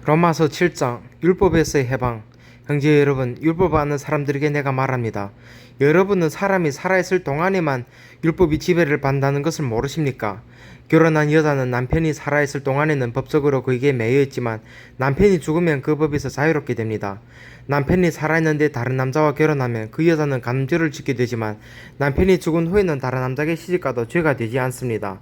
로마서 7장 율법에서의 해방. 형제 여러분, 율법 아는 사람들에게 내가 말합니다. 여러분은 사람이 살아있을 동안에만 율법이 지배를 받는다는 것을 모르십니까? 결혼한 여자는 남편이 살아있을 동안에는 법적으로 그에게 매여 있지만 남편이 죽으면 그 법에서 자유롭게 됩니다. 남편이 살아있는데 다른 남자와 결혼하면 그 여자는 간음죄를 짓게 되지만 남편이 죽은 후에는 다른 남자에게 시집가도 죄가 되지 않습니다.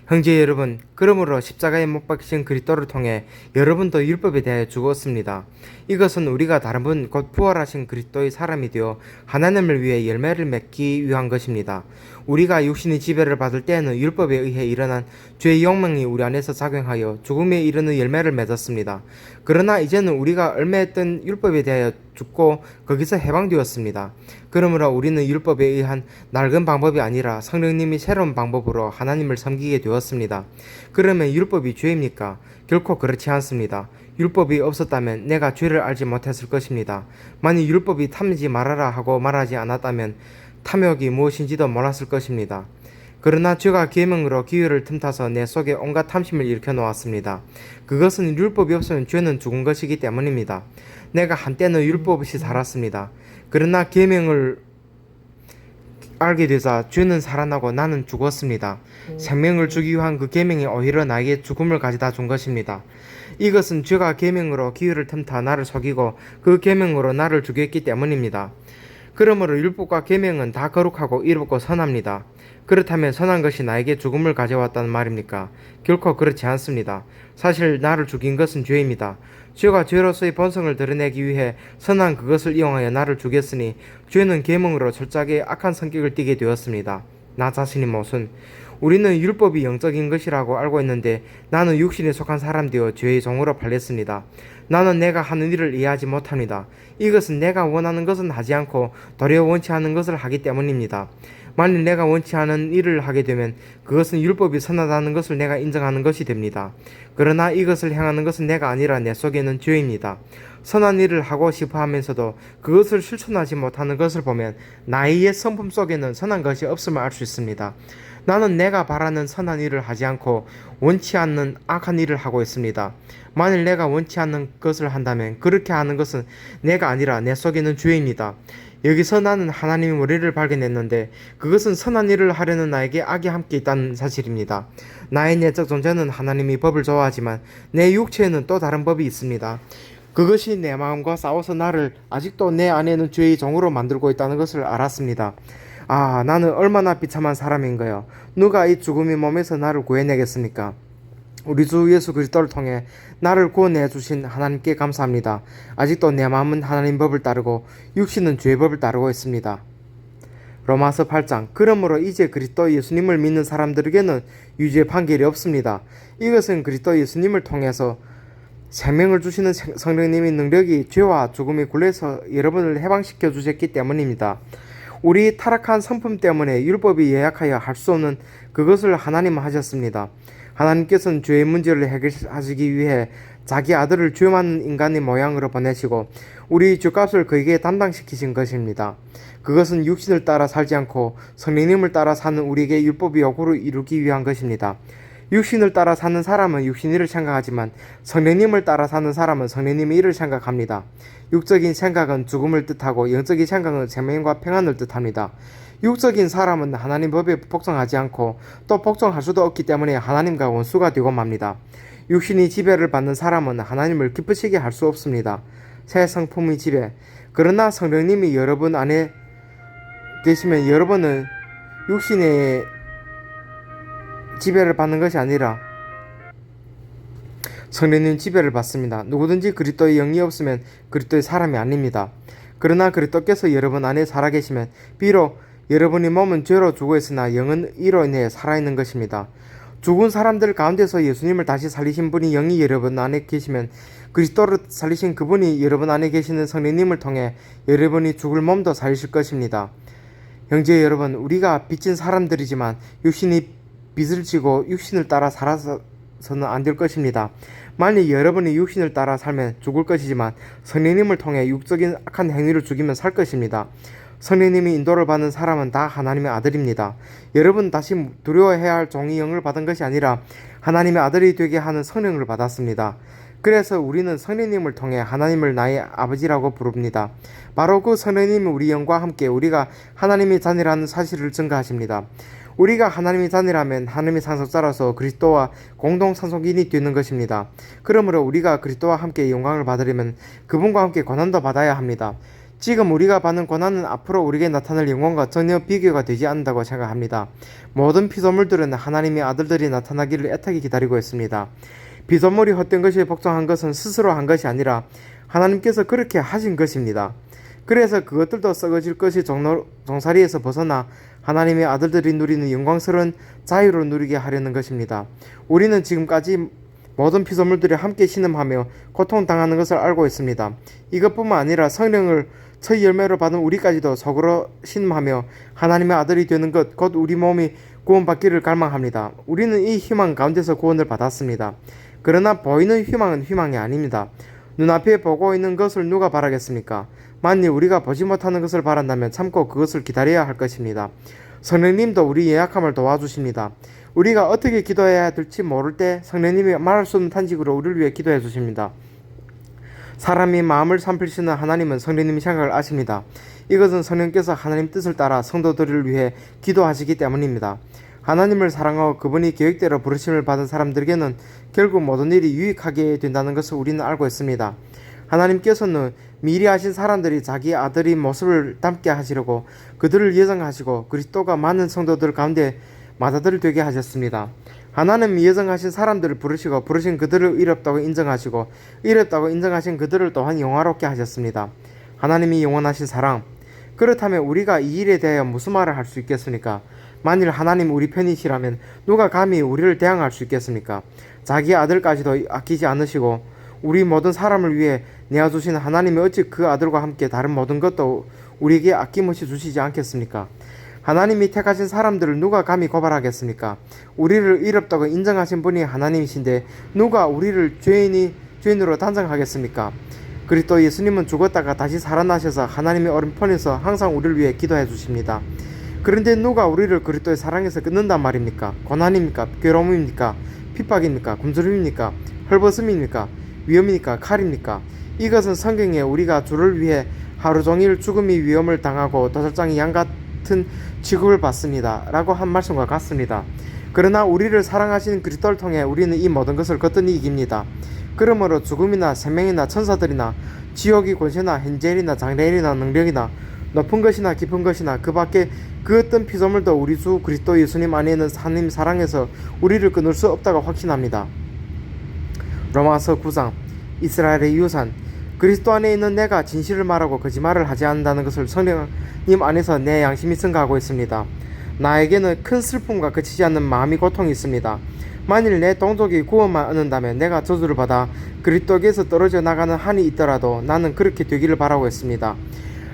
형제 여러분, 그러므로 십자가에 못 박히신 그리스도를 통해 여러분도 율법에 대하여 죽었습니다. 이것은 우리가 다른 분 곧 부활하신 그리스도의 사람이 되어 하나님을 위해 열매를 맺기 위한 것입니다. 우리가 육신의 지배를 받을 때에는 율법에 의해 일어난 죄의 욕망이 우리 안에서 작용하여 죽음에 이르는 열매를 맺었습니다. 그러나 이제는 우리가 얽매였던 율법에 대하여 죽고 거기서 해방되었습니다. 그러므로 우리는 율법에 의한 낡은 방법이 아니라 성령님이 새로운 방법으로 하나님을 섬기게 되었습니다. 그러면 율법이 죄입니까? 결코 그렇지 않습니다. 율법이 없었다면 내가 죄를 알지 못했을 것입니다. 만일 율법이 탐지 말아라 하고 말하지 않았다면 탐욕이 무엇인지도 몰랐을 것입니다. 그러나 죄가 계명으로 기회를 틈타서 내 속에 온갖 탐심을 일으켜 놓았습니다. 그것은 율법이 없으면 죄는 죽은 것이기 때문입니다. 내가 한때는 율법 없이 살았습니다. 그러나 계명을 알게 되자 죄는 살아나고 나는 죽었습니다. 생명을 주기 위한 그 계명이 오히려 나에게 죽음을 가져다 준 것입니다. 이것은 죄가 계명으로 기회를 틈타 나를 속이고 그 계명으로 나를 죽였기 때문입니다. 그러므로 율법과 계명은 다 거룩하고 이롭고 선합니다. 그렇다면 선한 것이 나에게 죽음을 가져왔다는 말입니까? 결코 그렇지 않습니다. 사실 나를 죽인 것은 죄입니다. 죄가 죄로서의 본성을 드러내기 위해 선한 그것을 이용하여 나를 죽였으니 죄는 계명으로 철저하게 악한 성격을 띠게 되었습니다. 나 자신이 무슨 우리는 율법이 영적인 것이라고 알고 있는데 나는 육신에 속한 사람 되어 죄의 종으로 팔렸습니다. 나는 내가 하는 일을 이해하지 못합니다. 이것은 내가 원하는 것은 하지 않고 도리어 원치 않는 것을 하기 때문입니다. 만일 내가 원치 않은 일을 하게 되면 그것은 율법이 선하다는 것을 내가 인정하는 것이 됩니다. 그러나 이것을 행하는 것은 내가 아니라 내 속에는 죄입니다. 선한 일을 하고 싶어 하면서도 그것을 실천하지 못하는 것을 보면 나의 옛 성품 속에는 선한 것이 없음을 알 수 있습니다. 나는 내가 바라는 선한 일을 하지 않고 원치 않는 악한 일을 하고 있습니다. 만일 내가 원치 않는 것을 한다면 그렇게 하는 것은 내가 아니라 내 속에는 죄입니다. 여기서 나는 하나님의 머리를 발견했는데 그것은 선한 일을 하려는 나에게 악이 함께 있다는 사실입니다. 나의 내적 존재는 하나님의 법을 좋아하지만 내 육체에는 또 다른 법이 있습니다. 그것이 내 마음과 싸워서 나를 아직도 내 안에는 죄의 종으로 만들고 있다는 것을 알았습니다. 아, 나는 얼마나 비참한 사람인가요? 누가 이 죽음의 몸에서 나를 구해내겠습니까? 우리 주 예수 그리스도를 통해 나를 구원해 주신 하나님께 감사합니다. 아직도 내 마음은 하나님 법을 따르고 육신은 죄의 법을 따르고 있습니다. 로마서 8장. 그러므로 이제 그리스도 예수님을 믿는 사람들에게는 유죄의 판결이 없습니다. 이것은 그리스도 예수님을 통해서 생명을 주시는 성령님의 능력이 죄와 죽음의 굴레에서 여러분을 해방시켜 주셨기 때문입니다. 우리 타락한 성품 때문에 율법이 예약하여 할 수 없는 그것을 하나님은 하셨습니다. 하나님께서는 죄의 문제를 해결하시기 위해 자기 아들을 죄 많은 인간의 모양으로 보내시고 우리 죄값을 그에게 담당시키신 것입니다. 그것은 육신을 따라 살지 않고 성령님을 따라 사는 우리에게 율법의 요구를 이루기 위한 것입니다. 육신을 따라 사는 사람은 육신의 일을 생각하지만 성령님을 따라 사는 사람은 성령님의 일을 생각합니다. 육적인 생각은 죽음을 뜻하고 영적인 생각은 생명과 평안을 뜻합니다. 육적인 사람은 하나님 법에 복종하지 않고 또 복종할 수도 없기 때문에 하나님과 원수가 되고 맙니다. 육신이 지배를 받는 사람은 하나님을 기쁘시게 할 수 없습니다. 새 성품의 지배. 그러나 성령님이 여러분 안에 계시면 여러분은 육신의 지배를 받는 것이 아니라 성령님 지배를 받습니다. 누구든지 그리스도의 영이 없으면 그리스도의 사람이 아닙니다. 그러나 그리스도께서 여러분 안에 살아계시면 비록 여러분의 몸은 죄로 죽어있으나 영은 이로 인해 살아있는 것입니다. 죽은 사람들 가운데서 예수님을 다시 살리신 분이 영이 여러분 안에 계시면 그리스도를 살리신 그분이 여러분 안에 계시는 성령님을 통해 여러분이 죽을 몸도 살리실 것입니다. 형제 여러분, 우리가 빚진 사람들이지만 육신이 빚을 지고 육신을 따라 살아서는 안 될 것입니다. 만일 여러분이 육신을 따라 살면 죽을 것이지만 성령님을 통해 육적인 악한 행위를 죽이면 살 것입니다. 성령님이 인도를 받는 사람은 다 하나님의 아들입니다. 여러분 다시 두려워해야 할 종이 영을 받은 것이 아니라 하나님의 아들이 되게 하는 성령을 받았습니다. 그래서 우리는 성령님을 통해 하나님을 나의 아버지라고 부릅니다. 바로 그 성령님이 우리 영과 함께 우리가 하나님의 자녀라는 사실을 증거하십니다. 우리가 하나님의 자녀라면 하나님의 상속자라서 그리스도와 공동 상속인이 되는 것입니다. 그러므로 우리가 그리스도와 함께 영광을 받으려면 그분과 함께 고난도 받아야 합니다. 지금 우리가 받는 고난은 앞으로 우리에게 나타날 영광과 전혀 비교가 되지 않는다고 생각합니다. 모든 피조물들은 하나님의 아들들이 나타나기를 애타게 기다리고 있습니다. 피조물이 헛된 것이 복종한 것은 스스로 한 것이 아니라 하나님께서 그렇게 하신 것입니다. 그래서 그것들도 썩어질 것이 종살이에서 벗어나 하나님의 아들들이 누리는 영광스러운 자유를 누리게 하려는 것입니다. 우리는 지금까지 모든 피조물들이 함께 신음하며 고통당하는 것을 알고 있습니다. 이것뿐만 아니라 성령을 첫 열매로 받은 우리까지도 속으로 신음하며 하나님의 아들이 되는 것, 곧 우리 몸이 구원받기를 갈망합니다. 우리는 이 희망 가운데서 구원을 받았습니다. 그러나 보이는 희망은 희망이 아닙니다. 눈앞에 보고 있는 것을 누가 바라겠습니까? 만일 우리가 보지 못하는 것을 바란다면 참고 그것을 기다려야 할 것입니다. 성령님도 우리 연약함을 도와주십니다. 우리가 어떻게 기도해야 될지 모를 때 성령님이 말할 수 없는 탄식으로 우리를 위해 기도해 주십니다. 사람이 마음을 삼키시는 하나님은 성령님의 생각을 아십니다. 이것은 성령께서 하나님 뜻을 따라 성도들을 위해 기도하시기 때문입니다. 하나님을 사랑하고 그분이 계획대로 부르심을 받은 사람들에게는 결국 모든 일이 유익하게 된다는 것을 우리는 알고 있습니다. 하나님께서는 미리 하신 사람들이 자기 아들의 모습을 닮게 하시려고 그들을 예정하시고 그리스도가 많은 성도들 가운데 맏아들을 되게 하셨습니다. 하나님 예정하신 사람들을 부르시고 부르신 그들을 의롭다고 인정하시고 의롭다고 인정하신 그들을 또한 영화롭게 하셨습니다. 하나님이 영원하신 사랑. 그렇다면 우리가 이 일에 대하여 무슨 말을 할 수 있겠습니까? 만일 하나님 우리 편이시라면 누가 감히 우리를 대항할 수 있겠습니까? 자기 아들까지도 아끼지 않으시고 우리 모든 사람을 위해 내어주신 하나님이 어찌 그 아들과 함께 다른 모든 것도 우리에게 아낌없이 주시지 않겠습니까? 하나님이 택하신 사람들을 누가 감히 고발하겠습니까? 우리를 의롭다고 인정하신 분이 하나님이신데 누가 우리를 죄인으로 단정하겠습니까? 그리스도 예수님은 죽었다가 다시 살아나셔서 하나님의 오른편에서 항상 우리를 위해 기도해 주십니다. 그런데 누가 우리를 그리스도의 사랑에서 끊는단 말입니까? 고난입니까? 괴로움입니까? 핍박입니까? 굶주림입니까? 헐벗음입니까? 위험입니까? 칼입니까? 이것은 성경에 우리가 주를 위해 하루 종일 죽음의 위험을 당하고 도살장의 양 같은 취급을 받습니다. 라고 한 말씀과 같습니다. 그러나 우리를 사랑하신 그리스도를 통해 우리는 이 모든 것을 거뜬히 이깁니다. 그러므로 죽음이나 생명이나 천사들이나 지옥의 권세나 헨젤이나 장래일이나 능력이나 높은 것이나 깊은 것이나 그 밖에 그 어떤 피조물도 우리 주 그리스도 예수님 안에 있는 하나님 사랑에서 우리를 끊을 수 없다고 확신합니다. 로마서 9장. 이스라엘의 유산. 그리스도 안에 있는 내가 진실을 말하고 거짓말을 하지 않는다는 것을 성령님 안에서 내 양심이 증거하고 있습니다. 나에게는 큰 슬픔과 그치지 않는 마음이 고통이 있습니다. 만일 내 동족이 구원만 얻는다면 내가 저주를 받아 그리스도에게서 떨어져 나가는 한이 있더라도 나는 그렇게 되기를 바라고 있습니다.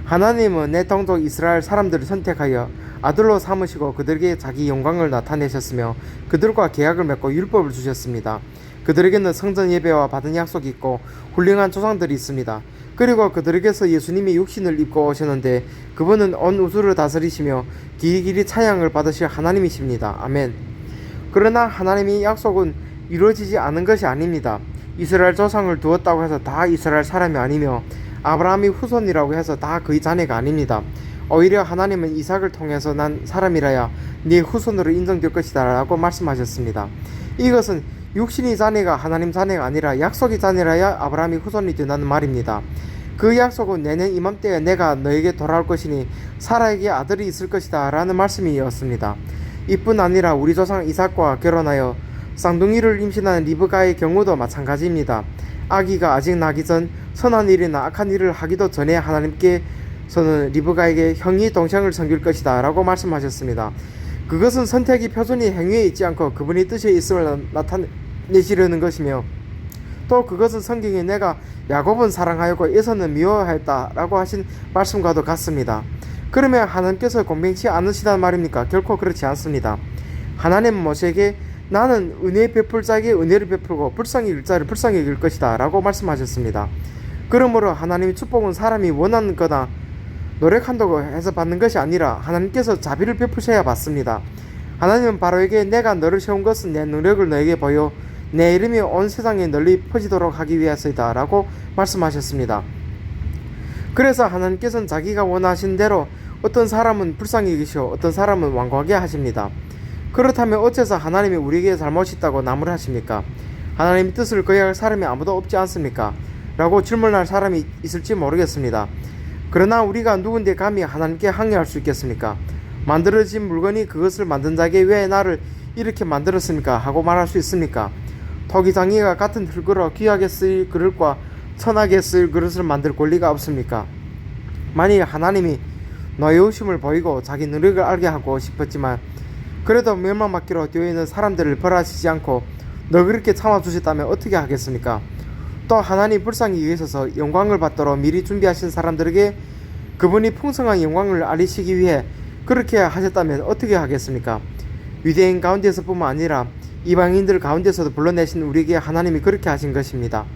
하나님은 내 동족 이스라엘 사람들을 선택하여 아들로 삼으시고 그들에게 자기 영광을 나타내셨으며 그들과 계약을 맺고 율법을 주셨습니다. 그들에게는 성전 예배와 받은 약속이 있고 훌륭한 조상들이 있습니다. 그리고 그들에게서 예수님이 육신을 입고 오셨는데 그분은 온 우주를 다스리시며 길이 찬양을 받으실 하나님이십니다. 아멘. 그러나 하나님의 약속은 이루어지지 않은 것이 아닙니다. 이스라엘 조상을 두었다고 해서 다 이스라엘 사람이 아니며 아브라함의 후손이라고 해서 다 그의 자녀가 아닙니다. 오히려 하나님은 이삭을 통해서 난 사람이라야 네 후손으로 인정될 것이다 라고 말씀하셨습니다. 이것은 육신의 자녀가 하나님 자녀가 아니라 약속의 자녀라야 아브라함의 후손이 된다는 말입니다. 그 약속은 내년 이맘때에 내가 너에게 돌아올 것이니 사라에게 아들이 있을 것이다 라는 말씀이었습니다. 이뿐 아니라 우리 조상 이삭과 결혼하여 쌍둥이를 임신한 리브가의 경우도 마찬가지입니다. 아기가 아직 나기 전 선한 일이나 악한 일을 하기도 전에 하나님께서는 리브가에게 형이 동생을 섬길 것이다 라고 말씀하셨습니다. 그것은 선택이 표준이 행위에 있지 않고 그분의 뜻에 있음을 나타내시려는 것이며 또 그것은 성경에 내가 야곱은 사랑하였고 에서는 미워하였다 라고 하신 말씀과도 같습니다. 그러면 하나님께서 공평치 않으시단 말입니까? 결코 그렇지 않습니다. 하나님은 모세에게 나는 은혜 베풀 자에게 은혜를 베풀고 불쌍히 여길 자를 불쌍히 여길 것이다 라고 말씀하셨습니다. 그러므로 하나님의 축복은 사람이 원하는 거나 노력한다고 해서 받는 것이 아니라 하나님께서 자비를 베푸셔야 받습니다. 하나님은 바로에게 내가 너를 세운 것은 내 능력을 너에게 보여 내 이름이 온 세상에 널리 퍼지도록 하기 위해서이다 라고 말씀하셨습니다. 그래서 하나님께서는 자기가 원하신 대로 어떤 사람은 불쌍히 여기시고 어떤 사람은 완고하게 하십니다. 그렇다면 어째서 하나님이 우리에게 잘못이 있다고 나무라십니까? 하나님의 뜻을 거역할 사람이 아무도 없지 않습니까? 라고 질문할 사람이 있을지 모르겠습니다. 그러나 우리가 누군데 감히 하나님께 항의할 수 있겠습니까? 만들어진 물건이 그것을 만든 자에게 왜 나를 이렇게 만들었습니까? 하고 말할 수 있습니까? 토기장이가 같은 흙으로 귀하게 쓰일 그릇과 천하게 쓰일 그릇을 만들 권리가 없습니까? 만일 하나님이 노여우심을 보이고 자기 능력을 알게 하고 싶었지만 그래도 멸망받기로 되어 있는 사람들을 벌하시지 않고 너 그렇게 참아주셨다면 어떻게 하겠습니까? 또 하나님 불쌍히 여기셔서 영광을 받도록 미리 준비하신 사람들에게 그분이 풍성한 영광을 알리시기 위해 그렇게 하셨다면 어떻게 하겠습니까? 유대인 가운데서뿐만 아니라 이방인들 가운데서도 불러내신 우리에게 하나님이 그렇게 하신 것입니다.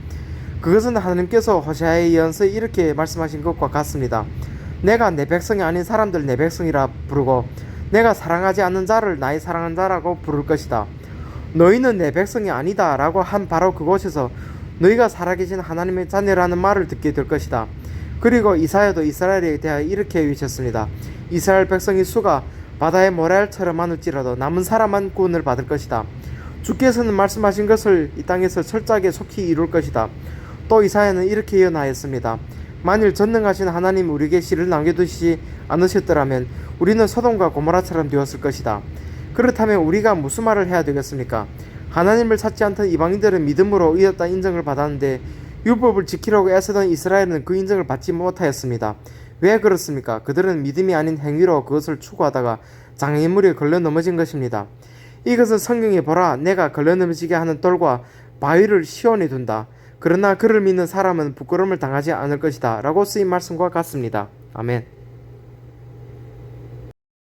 그것은 하나님께서 호세아에 이어서 이렇게 말씀하신 것과 같습니다. 내가 내 백성이 아닌 사람들 내 백성이라 부르고 내가 사랑하지 않는 자를 나의 사랑하는 자라고 부를 것이다. 너희는 내 백성이 아니다 라고 한 바로 그곳에서 너희가 살아계신 하나님의 자녀라는 말을 듣게 될 것이다. 그리고 이사야도 이스라엘에 대하여 이렇게 외쳤습니다. 이스라엘 백성의 수가 바다의 모래알처럼 많을지라도 남은 사람만 구원을 받을 것이다. 주께서는 말씀하신 것을 이 땅에서 철저하게 속히 이룰 것이다. 또 이사야는 이렇게 예언하였습니다. 만일 전능하신 하나님 우리에게 씨를 남겨두시지 않으셨더라면 우리는 소돔과 고모라처럼 되었을 것이다. 그렇다면 우리가 무슨 말을 해야 되겠습니까? 하나님을 찾지 않던 이방인들은 믿음으로 의롭다는 인정을 받았는데 율법을 지키려고 애쓰던 이스라엘은 그 인정을 받지 못하였습니다. 왜 그렇습니까? 그들은 믿음이 아닌 행위로 그것을 추구하다가 장애물에 걸려 넘어진 것입니다. 이것은 성경에 보라 내가 걸려 넘어지게 하는 돌과 바위를 시온에 둔다. 그러나 그를 믿는 사람은 부끄러움을 당하지 않을 것이다 라고 쓰인 말씀과 같습니다. 아멘.